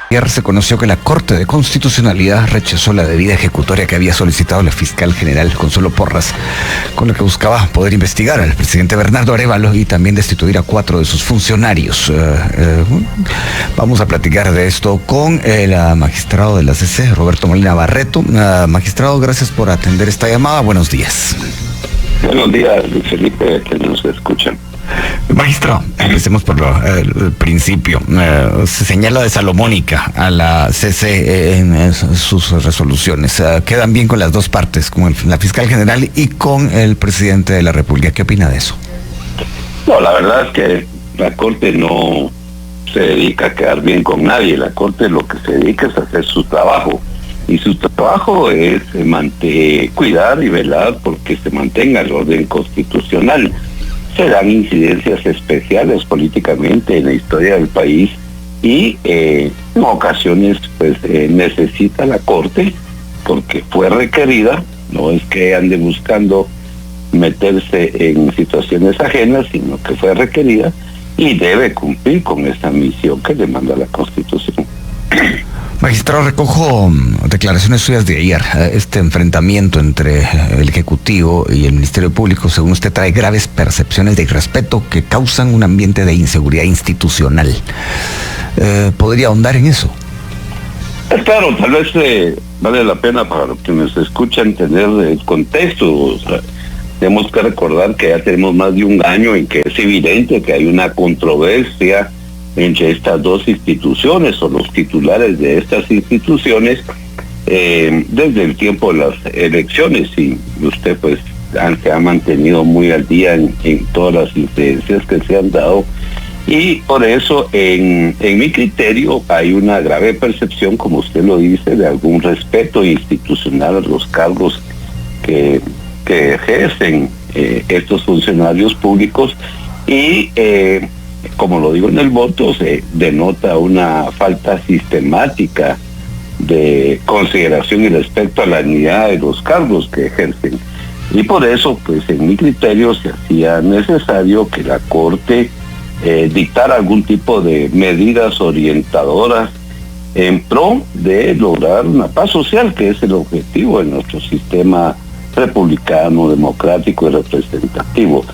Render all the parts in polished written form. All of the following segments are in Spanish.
Ayer se conoció que la Corte de Constitucionalidad rechazó la debida ejecutoria que había solicitado la fiscal general Consuelo Porras, con la que buscaba poder investigar al presidente Bernardo Arévalo y también destituir a 4 de sus funcionarios. Vamos a platicar de esto con el magistrado de la CC, Roberto Molina Barreto. Magistrado, gracias por atender esta llamada. Buenos días. Buenos días, Luis Felipe, que nos escuchan. Magistrado, empecemos por el principio. Se señala de salomónica a la CC en sus resoluciones. Quedan bien con las dos partes, con la fiscal general y con el presidente de la República. ¿Qué opina de eso? No, la verdad es que la Corte no se dedica a quedar bien con nadie. La Corte lo que se dedica es a hacer su trabajo. Y su trabajo es cuidar y velar porque se mantenga el orden constitucional. Se dan incidencias especiales políticamente en la historia del país y en ocasiones pues necesita la Corte, porque fue requerida, no es que ande buscando meterse en situaciones ajenas, sino que fue requerida y debe cumplir con esa misión que le manda la Constitución. Magistrado, recojo declaraciones suyas de ayer. Este enfrentamiento entre el Ejecutivo y el Ministerio Público, según usted, trae graves percepciones de irrespeto que causan un ambiente de inseguridad institucional. ¿Podría ahondar en eso? Claro, tal vez vale la pena para los que nos escuchan tener el contexto. O sea, tenemos que recordar que ya tenemos más de un año en que es evidente que hay una controversia entre estas dos instituciones o los titulares de estas instituciones desde el tiempo de las elecciones, y usted pues se ha mantenido muy al día en todas las incidencias que se han dado, y por eso en mi criterio hay una grave percepción, como usted lo dice, de algún respeto institucional a los cargos que ejercen estos funcionarios públicos, y como lo digo en el voto, se denota una falta sistemática de consideración y respeto a la dignidad de los cargos que ejercen. Y por eso, pues en mi criterio, se hacía necesario que la Corte dictara algún tipo de medidas orientadoras en pro de lograr una paz social, que es el objetivo de nuestro sistema republicano, democrático y representativo.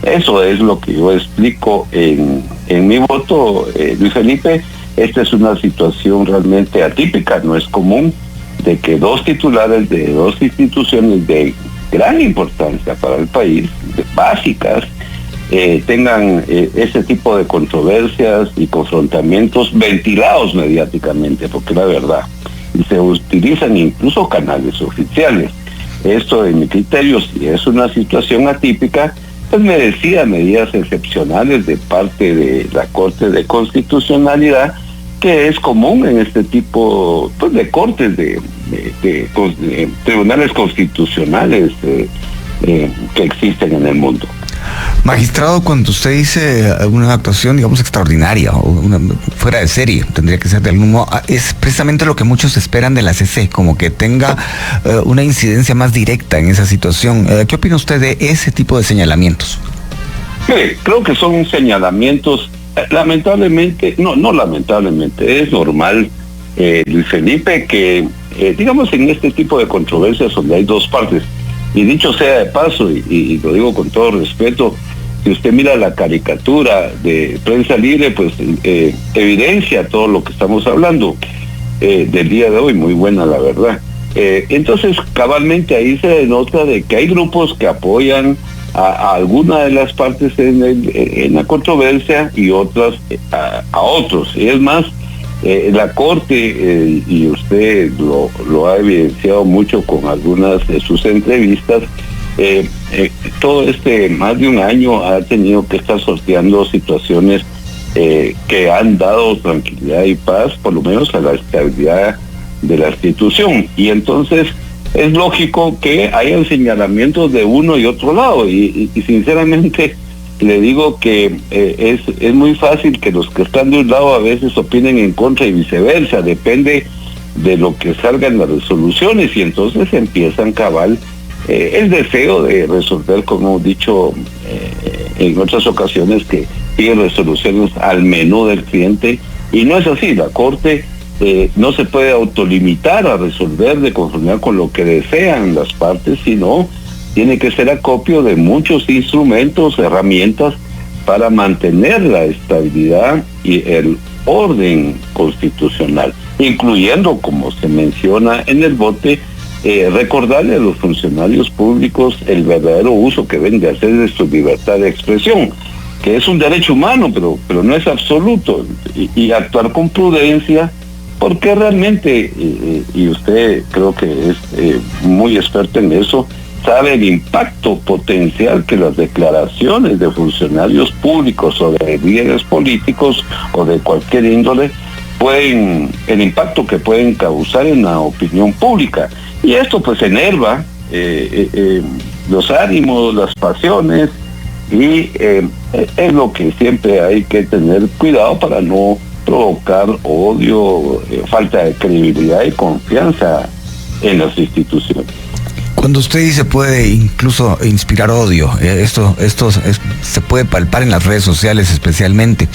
Eso es lo que yo explico en mi voto, Luis Felipe. Esta es una situación realmente atípica, no es común de que dos titulares de dos instituciones de gran importancia para el país, básicas, tengan ese tipo de controversias y confrontamientos ventilados mediáticamente, porque la verdad, y se utilizan incluso canales oficiales. Esto, en mi criterio, si es una situación atípica, pues merecía medidas excepcionales de parte de la Corte de Constitucionalidad, que es común en este tipo pues, de cortes de tribunales constitucionales que existen en el mundo. Magistrado, cuando usted dice una actuación, digamos, extraordinaria o fuera de serie, tendría que ser de algún modo, es precisamente lo que muchos esperan de la CC, como que tenga una incidencia más directa en esa situación. ¿Qué opina usted de ese tipo de señalamientos? Creo que son señalamientos, lamentablemente, no lamentablemente, es normal, Luis Felipe, que digamos en este tipo de controversias donde hay dos partes, y dicho sea de paso, y lo digo con todo respeto, si usted mira la caricatura de Prensa Libre, pues evidencia todo lo que estamos hablando del día de hoy, muy buena la verdad. Entonces, cabalmente ahí se denota de que hay grupos que apoyan a alguna de las partes en la controversia y otras a otros. Y es más, la Corte, y usted lo ha evidenciado mucho con algunas de sus entrevistas, todo más de un año ha tenido que estar sorteando situaciones que han dado tranquilidad y paz, por lo menos a la estabilidad de la institución. Y entonces es lógico que hayan señalamientos de uno y otro lado, y sinceramente le digo que es muy fácil que los que están de un lado a veces opinen en contra y viceversa, depende de lo que salga en las resoluciones, y entonces empiezan cabal el deseo de resolver, como hemos dicho en otras ocasiones, que piden resoluciones al menú del cliente, y no es así. La Corte no se puede autolimitar a resolver de conformidad con lo que desean las partes, sino tiene que ser acopio de muchos instrumentos, herramientas para mantener la estabilidad y el orden constitucional, incluyendo, como se menciona en el bote, recordarle a los funcionarios públicos el verdadero uso que deben de hacer de su libertad de expresión, que es un derecho humano, pero no es absoluto, y actuar con prudencia, porque realmente, y usted creo que es muy experto en eso, sabe el impacto potencial que las declaraciones de funcionarios públicos o de líderes políticos o de cualquier índole el impacto que pueden causar en la opinión pública. Y esto pues enerva los ánimos, las pasiones, y es lo que siempre hay que tener cuidado para no provocar odio, falta de credibilidad y confianza en las instituciones. Cuando usted dice puede incluso inspirar odio, esto se puede palpar en las redes sociales especialmente,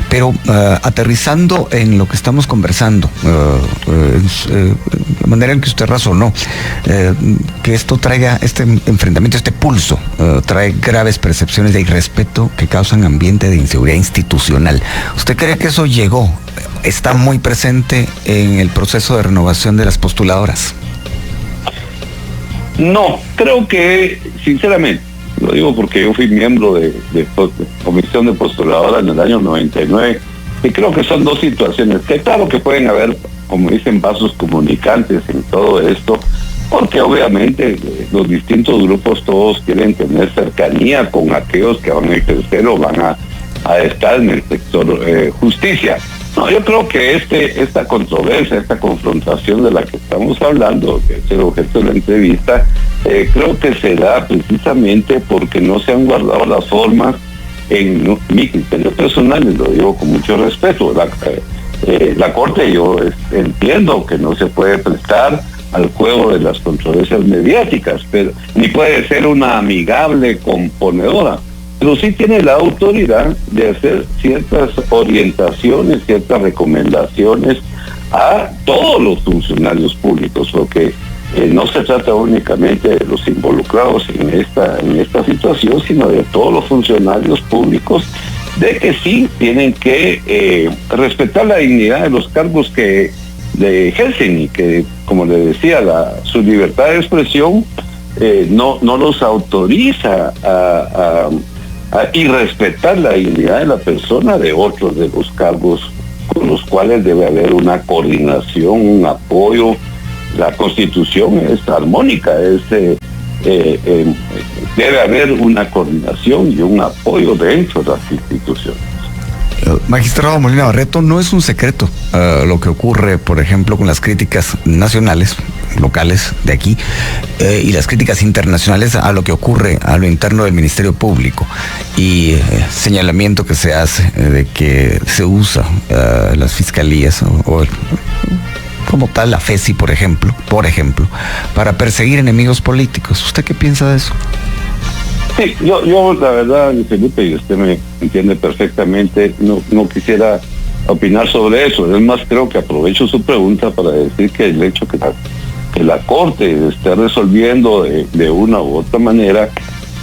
pero aterrizando en lo que estamos conversando, de manera en que usted razonó, que esto traiga este enfrentamiento, este pulso, trae graves percepciones de irrespeto que causan ambiente de inseguridad institucional. ¿Usted cree que eso está muy presente en el proceso de renovación de las postuladoras? No, creo que, sinceramente, lo digo porque yo fui miembro de comisión de postuladora en el año 99, y creo que son dos situaciones, que claro que pueden haber, como dicen, vasos comunicantes en todo esto, porque obviamente los distintos grupos todos quieren tener cercanía con aquellos que van a ejercer o van a estar en el sector justicia. No, yo creo que esta controversia, esta confrontación de la que estamos hablando, que es el objeto de la entrevista, creo que se da precisamente porque no se han guardado las formas en mi criterio personal, y lo digo con mucho respeto. La Corte, yo entiendo que no se puede prestar al juego de las controversias mediáticas, pero ni puede ser una amigable componedora, pero sí tiene la autoridad de hacer ciertas orientaciones, ciertas recomendaciones a todos los funcionarios públicos, porque no se trata únicamente de los involucrados en esta situación, sino de todos los funcionarios públicos, de que sí tienen que respetar la dignidad de los cargos que ejercen, y que, como le decía, su libertad de expresión no los autoriza y respetar la dignidad de la persona de otros de los cargos con los cuales debe haber una coordinación, un apoyo. La Constitución es armónica, debe haber una coordinación y un apoyo dentro de las instituciones. Magistrado Molina Barreto, no es un secreto lo que ocurre, por ejemplo, con las críticas nacionales, locales de aquí, y las críticas internacionales a lo que ocurre a lo interno del Ministerio Público, y señalamiento que se hace de que se usa las fiscalías o como tal la FESI, por ejemplo, para perseguir enemigos políticos. ¿Usted qué piensa de eso? Sí, yo la verdad, Felipe, y usted me entiende perfectamente, no quisiera opinar sobre eso. Es más, creo que aprovecho su pregunta para decir que el hecho que la Corte esté resolviendo de una u otra manera,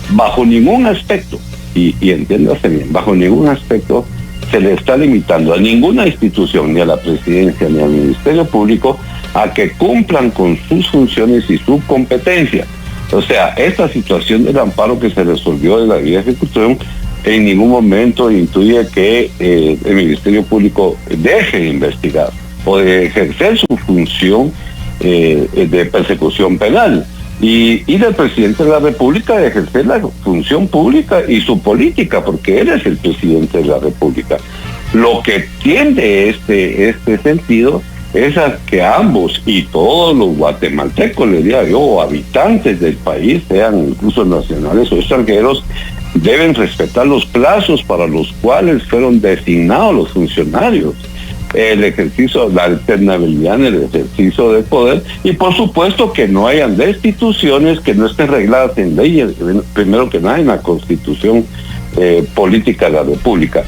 bajo ningún aspecto, y entiéndase bien, bajo ningún aspecto se le está limitando a ninguna institución, ni a la Presidencia, ni al Ministerio Público, a que cumplan con sus funciones y su competencia. O sea, esta situación del amparo que se resolvió de la vía de ejecución en ningún momento intuye que el Ministerio Público deje de investigar o de ejercer su función de persecución penal, y del presidente de la República de ejercer la función pública y su política, porque él es el presidente de la República. Lo que tiende este sentido es a que ambos y todos los guatemaltecos, le diría yo, o habitantes del país, sean incluso nacionales o extranjeros, deben respetar los plazos para los cuales fueron designados los funcionarios, el ejercicio, la alternabilidad en el ejercicio del poder, y por supuesto que no hayan destituciones que no estén regladas en leyes, primero que nada en la Constitución política de la República.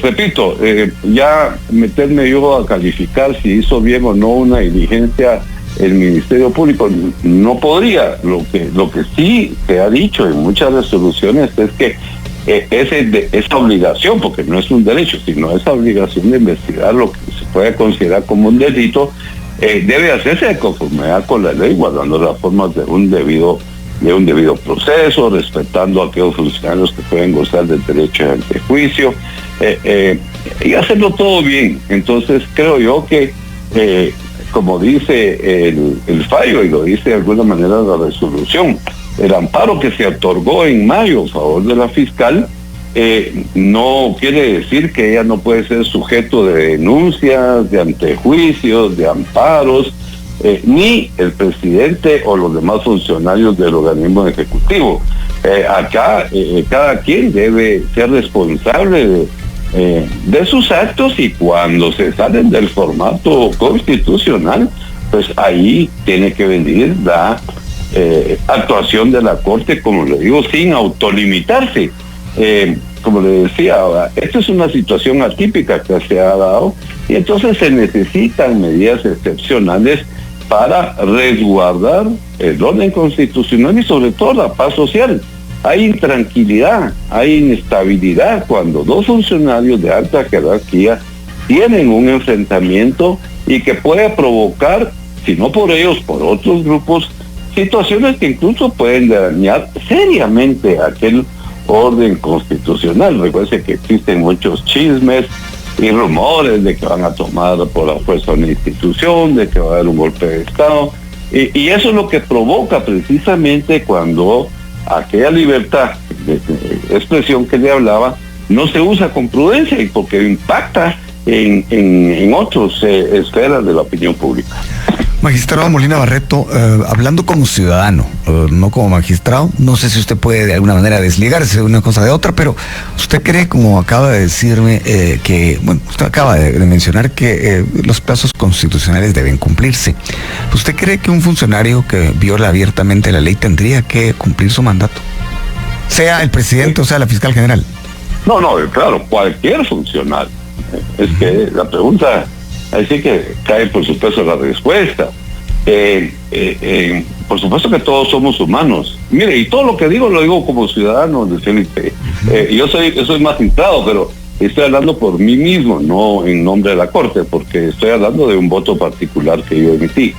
Repito, ya meterme yo a calificar si hizo bien o no una diligencia el Ministerio Público, no podría. Lo que sí se ha dicho en muchas resoluciones es que esa obligación, porque no es un derecho, sino esa obligación de investigar lo que se puede considerar como un delito, debe hacerse de conformidad con la ley, guardando las formas de un debido proceso, respetando a aquellos funcionarios que pueden gozar del derecho de antejuicio, y hacerlo todo bien. Entonces creo yo que, como dice el fallo, y lo dice de alguna manera la resolución, el amparo que se otorgó en mayo a favor de la fiscal no quiere decir que ella no puede ser sujeto de denuncias, de antejuicios, de amparos, ni el presidente o los demás funcionarios del organismo ejecutivo. Acá cada quien debe ser responsable de sus actos, y cuando se salen del formato constitucional, pues ahí tiene que venir la actuación de la Corte, como le digo, sin autolimitarse. Como le decía, esta es una situación atípica que se ha dado, y entonces se necesitan medidas excepcionales para resguardar el orden constitucional y sobre todo la paz social. Hay intranquilidad, hay inestabilidad cuando dos funcionarios de alta jerarquía tienen un enfrentamiento, y que puede provocar, si no por ellos, por otros grupos, situaciones que incluso pueden dañar seriamente aquel orden constitucional. Recuerde que existen muchos chismes y rumores de que van a tomar por la fuerza una institución, de que va a haber un golpe de Estado, y eso es lo que provoca precisamente cuando aquella libertad de expresión que le hablaba no se usa con prudencia, y porque impacta en otras esferas de la opinión pública. Magistrado Molina Barreto, hablando como ciudadano, no como magistrado, no sé si usted puede de alguna manera desligarse de una cosa de otra, pero usted cree, como acaba de decirme, que, bueno, usted acaba de mencionar que los plazos constitucionales deben cumplirse. ¿Usted cree que un funcionario que viola abiertamente la ley tendría que cumplir su mandato? Sea el presidente o sea la fiscal general. No, claro, cualquier funcionario. Es que la pregunta, así que cae por supuesto la respuesta. Por supuesto que todos somos humanos. Mire, y todo lo que digo lo digo como ciudadano de Felipe. Yo soy magistrado, pero estoy hablando por mí mismo, no en nombre de la Corte, porque estoy hablando de un voto particular que yo emití.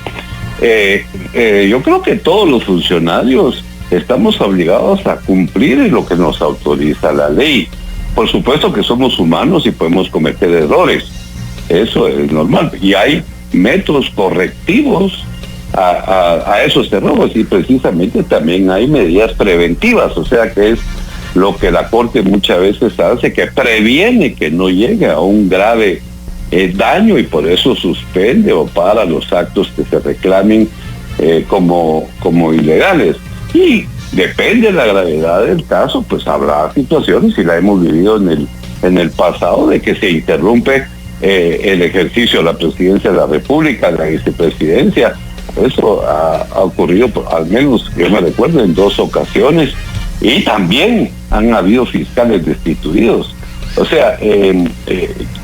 Yo creo que todos los funcionarios estamos obligados a cumplir lo que nos autoriza la ley. Por supuesto que somos humanos y podemos cometer errores. Eso es normal. Y hay métodos correctivos a esos errores, y precisamente también hay medidas preventivas, o sea que es lo que la Corte muchas veces hace, que previene que no llegue a un grave daño, y por eso suspende o para los actos que se reclamen como ilegales. Y depende de la gravedad del caso, pues habrá situaciones, y la hemos vivido en el pasado, de que se interrumpe el ejercicio de la presidencia de la República, la vicepresidencia. Eso ha ocurrido, al menos yo me recuerdo, en 2 ocasiones, y también han habido fiscales destituidos. O sea,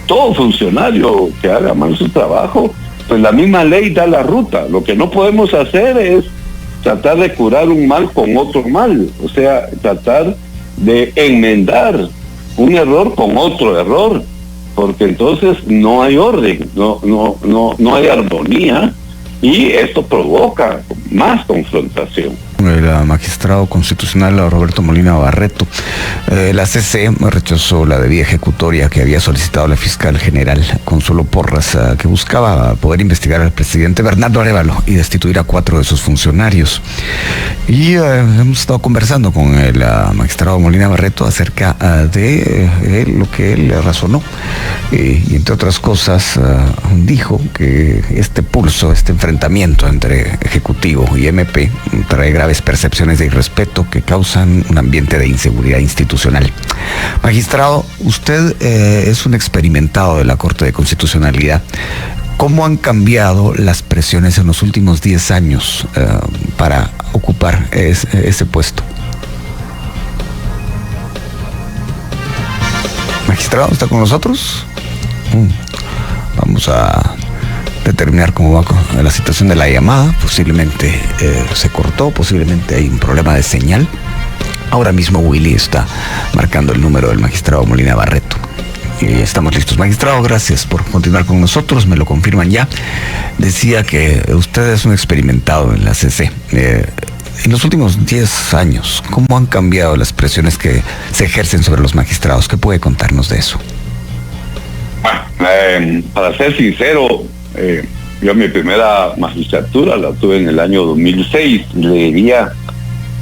todo funcionario que haga mal su trabajo, pues la misma ley da la ruta. Lo que no podemos hacer es tratar de curar un mal con otro mal, o sea, tratar de enmendar un error con otro error, porque entonces no hay orden, no hay armonía, y esto provoca más confrontación. El magistrado constitucional Roberto Molina Barreto, la CC rechazó la debida ejecutoria que había solicitado la fiscal general Consuelo Porras, que buscaba poder investigar al presidente Bernardo Arévalo y destituir a 4 de sus funcionarios. Y hemos estado conversando con el magistrado Molina Barreto acerca de lo que él razonó, y entre otras cosas dijo que este pulso, este enfrentamiento entre Ejecutivo y MP trae graves percepciones de irrespeto que causan un ambiente de inseguridad institucional. Magistrado, usted es un experimentado de la Corte de Constitucionalidad. ¿Cómo han cambiado las presiones en los últimos 10 años para ocupar ese puesto? Magistrado, ¿está con nosotros? Vamos a determinar cómo va la situación de la llamada. Posiblemente se cortó, posiblemente hay un problema de señal. Ahora mismo Willy está marcando el número del magistrado Molina Barreto. Y estamos listos. Magistrado, gracias por continuar con nosotros, me lo confirman ya. Decía que usted es un experimentado en la CC. En los últimos 10 años, ¿cómo han cambiado las presiones que se ejercen sobre los magistrados? ¿Qué puede contarnos de eso? Para ser sincero, yo mi primera magistratura la tuve en el año 2006. Le diría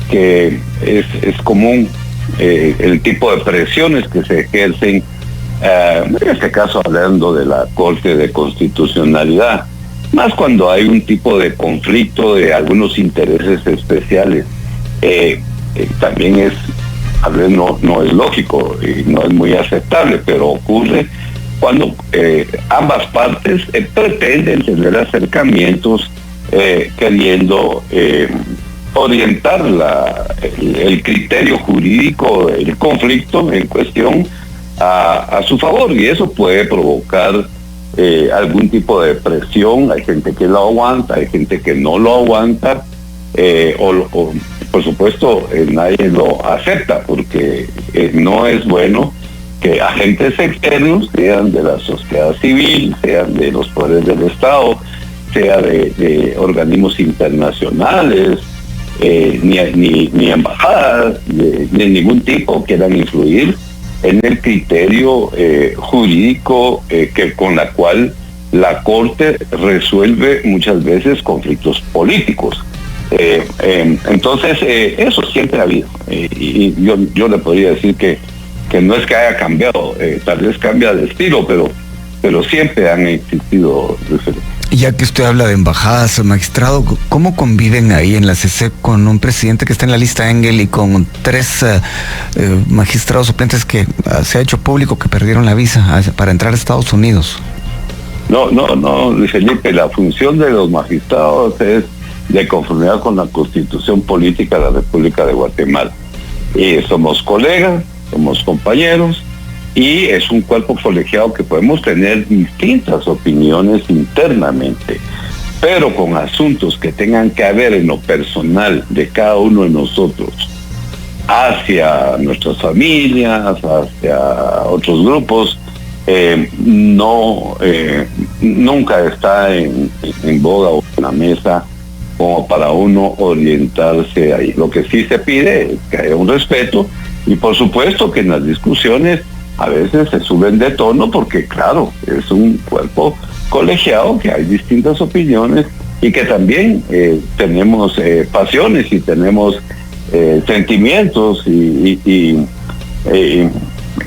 que es común el tipo de presiones que se ejercen, en este caso hablando de la Corte de Constitucionalidad, más cuando hay un tipo de conflicto de algunos intereses especiales. También es, a ver, no es lógico y no es muy aceptable, pero ocurre cuando ambas partes pretenden tener acercamientos queriendo orientar el criterio jurídico del conflicto en cuestión a su favor, y eso puede provocar algún tipo de presión. Hay gente que lo aguanta, hay gente que no lo aguanta, o por supuesto nadie lo acepta, porque no es bueno que agentes externos, sean de la sociedad civil, sean de los poderes del Estado, sea de organismos internacionales, ni embajadas de ningún tipo, quieran influir en el criterio jurídico con la cual la Corte resuelve muchas veces conflictos políticos. Entonces, eso siempre ha habido. Y yo le podría decir que no es que haya cambiado, tal vez cambia de estilo, pero siempre han existido. Ya que usted habla de embajadas, magistrado, ¿cómo conviven ahí en la CC con un presidente que está en la lista Engel y con 3 magistrados suplentes que se ha hecho público que perdieron la visa para entrar a Estados Unidos? No, Luis Felipe, la función de los magistrados es de conformidad con la Constitución Política de la República de Guatemala. Somos colegas, somos compañeros, y es un cuerpo colegiado que podemos tener distintas opiniones internamente, pero con asuntos que tengan que ver en lo personal de cada uno de nosotros hacia nuestras familias, hacia otros grupos, nunca está en boga o en la mesa como para uno orientarse ahí. Lo que sí se pide es que haya un respeto, y por supuesto que en las discusiones a veces se suben de tono, porque claro, es un cuerpo colegiado, que hay distintas opiniones y que también tenemos pasiones y tenemos sentimientos, y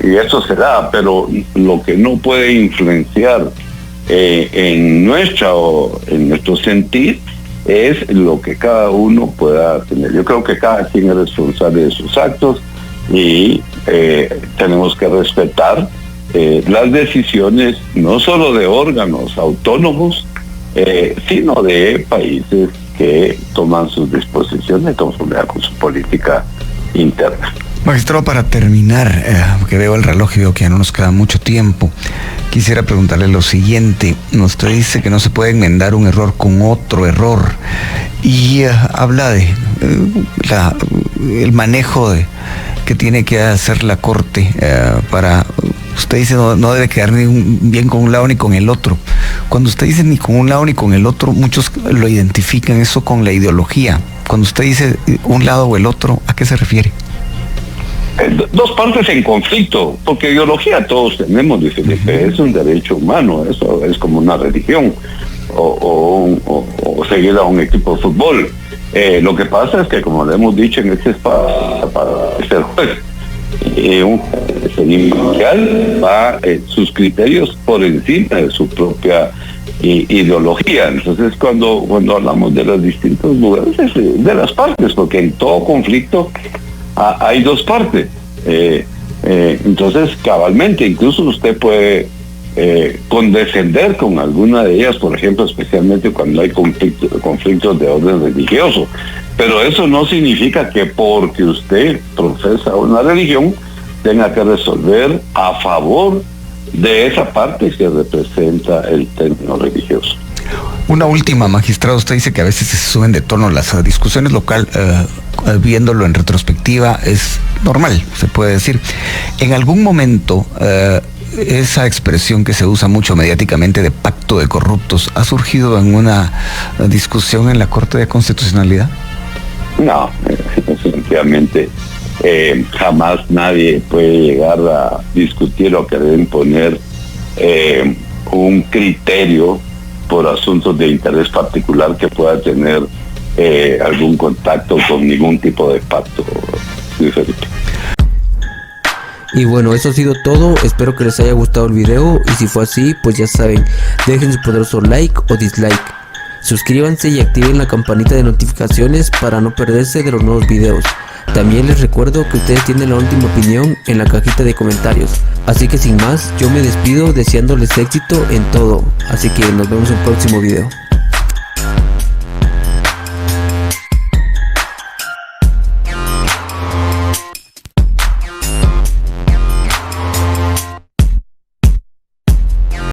eso se da, pero lo que no puede influenciar en nuestro sentir es lo que cada uno pueda tener. Yo creo que cada quien es responsable de sus actos, y tenemos que respetar las decisiones no solo de órganos autónomos, sino de países que toman sus disposiciones conforme con su política interna. Magistrado, para terminar, porque veo el reloj y veo que ya no nos queda mucho tiempo, quisiera preguntarle lo siguiente. Usted dice que no se puede enmendar un error con otro error, y habla de el manejo que tiene que hacer la Corte para... Usted dice no debe quedar ni bien con un lado ni con el otro. Cuando usted dice ni con un lado ni con el otro, muchos lo identifican eso con la ideología. Cuando usted dice un lado o el otro, ¿a qué se refiere? Dos partes en conflicto, porque ideología todos tenemos, dice Felipe, es un derecho humano, eso es como una religión, o seguir a un equipo de fútbol. Lo que pasa es que, como le hemos dicho en este espacio, para ser juez, un mundial va sus criterios por encima de su propia ideología. Entonces, cuando hablamos de los distintos lugares, de las partes, porque en todo conflicto hay dos partes. Entonces, cabalmente, incluso usted puede condescender con alguna de ellas, por ejemplo, especialmente cuando hay conflictos de orden religioso. Pero eso no significa que porque usted profesa una religión, tenga que resolver a favor de esa parte que representa el término religioso. Una última, magistrado, usted dice que a veces se suben de tono las discusiones local, viéndolo en retrospectiva es normal, se puede decir. En algún momento, esa expresión que se usa mucho mediáticamente de pacto de corruptos, ¿ha surgido en una discusión en la Corte de Constitucionalidad? No, definitivamente jamás nadie puede llegar a discutir o querer imponer un criterio por asuntos de interés particular que pueda tener algún contacto con ningún tipo de pacto, Luis Felipe. Y bueno, eso ha sido todo, espero que les haya gustado el video y si fue así, pues ya saben, dejen su poderoso like o dislike. Suscríbanse y activen la campanita de notificaciones para no perderse de los nuevos videos. También les recuerdo que ustedes tienen la última opinión en la cajita de comentarios. Así que sin más, yo me despido deseándoles éxito en todo. Así que nos vemos en el próximo video.